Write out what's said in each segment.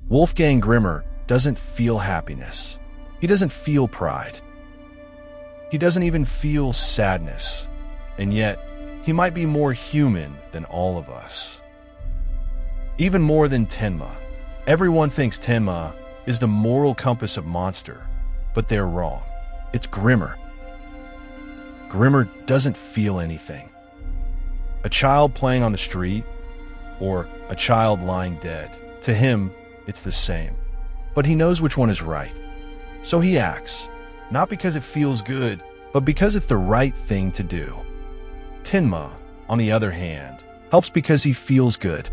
Wolfgang Grimmer doesn't feel happiness. He doesn't feel pride. He doesn't even feel sadness. And yet, he might be more human than all of us. Even more than Tenma. Everyone thinks Tenma is the moral compass of monster, but they're wrong. It's Grimmer. Grimmer doesn't feel anything. A child playing on the street, or a child lying dead, to him, it's the same. But he knows which one is right. So he acts, not because it feels good, but because it's the right thing to do. Tenma, on the other hand, helps because he feels good.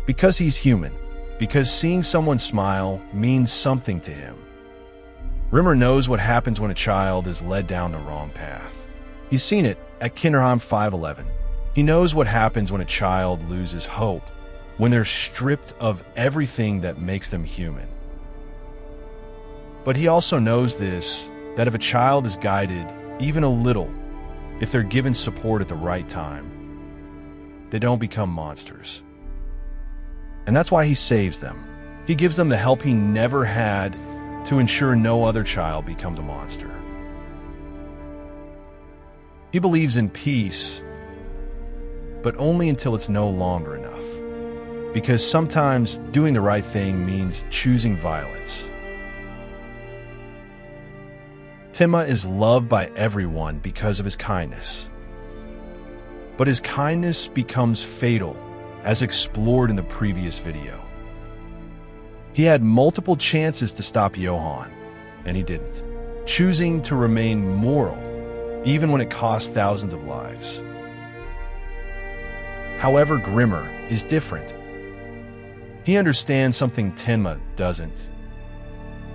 Because he's human. Because seeing someone smile means something to him. Grimmer knows what happens when a child is led down the wrong path. He's seen it at Kinderheim 511. He knows what happens when a child loses hope, when they're stripped of everything that makes them human. But he also knows this, that if a child is guided even a little, if they're given support at the right time, they don't become monsters. And that's why he saves them. He gives them the help he never had to ensure no other child becomes a monster. He believes in peace, but only until it's no longer enough. Because sometimes doing the right thing means choosing violence. Tenma is loved by everyone because of his kindness. But his kindness becomes fatal, as explored in the previous video. He had multiple chances to stop Johan, and he didn't, choosing to remain moral, even when it cost thousands of lives. However, Grimmer is different. He understands something Tenma doesn't,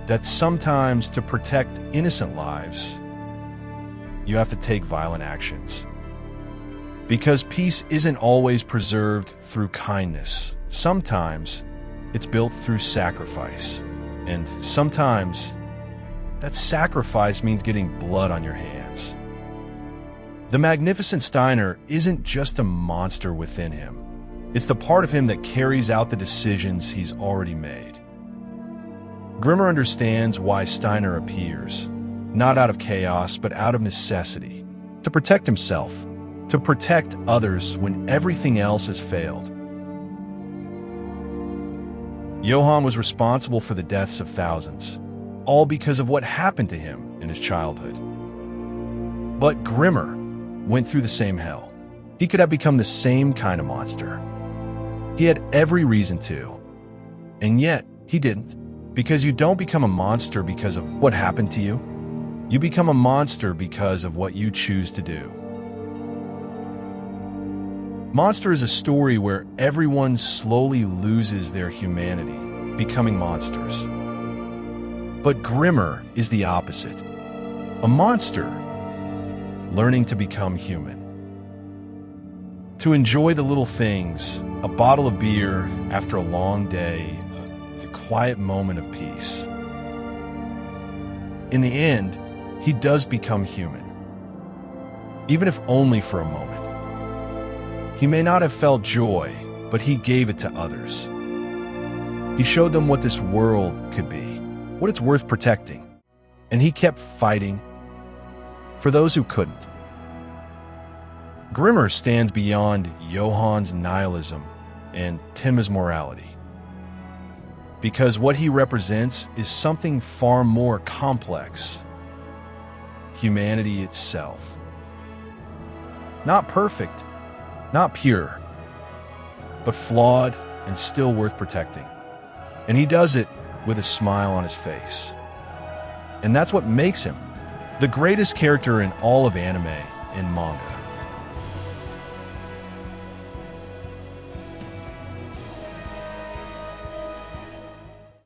that sometimes to protect innocent lives, you have to take violent actions. Because peace isn't always preserved through kindness. Sometimes it's built through sacrifice. And sometimes that sacrifice means getting blood on your hands. The magnificent Steiner isn't just a monster within him. It's the part of him that carries out the decisions he's already made. Grimmer understands why Steiner appears, not out of chaos, but out of necessity, to protect himself, to protect others when everything else has failed. Johan was responsible for the deaths of thousands, all because of what happened to him in his childhood. But Grimmer went through the same hell. He could have become the same kind of monster. He had every reason to, and yet he didn't. Because you don't become a monster because of what happened to you. You become a monster because of what you choose to do. Monster is a story where everyone slowly loses their humanity, becoming monsters. But Grimmer is the opposite. A monster learning to become human. To enjoy the little things, a bottle of beer after a long day, a quiet moment of peace. In the end, he does become human, even if only for a moment. He may not have felt joy, but he gave it to others. He showed them what this world could be, what it's worth protecting. And he kept fighting for those who couldn't. Grimmer stands beyond Johan's nihilism and Tenma's morality. Because what he represents is something far more complex. Humanity itself. Not perfect, not pure, but flawed and still worth protecting. And he does it with a smile on his face. And that's what makes him the greatest character in all of anime and manga.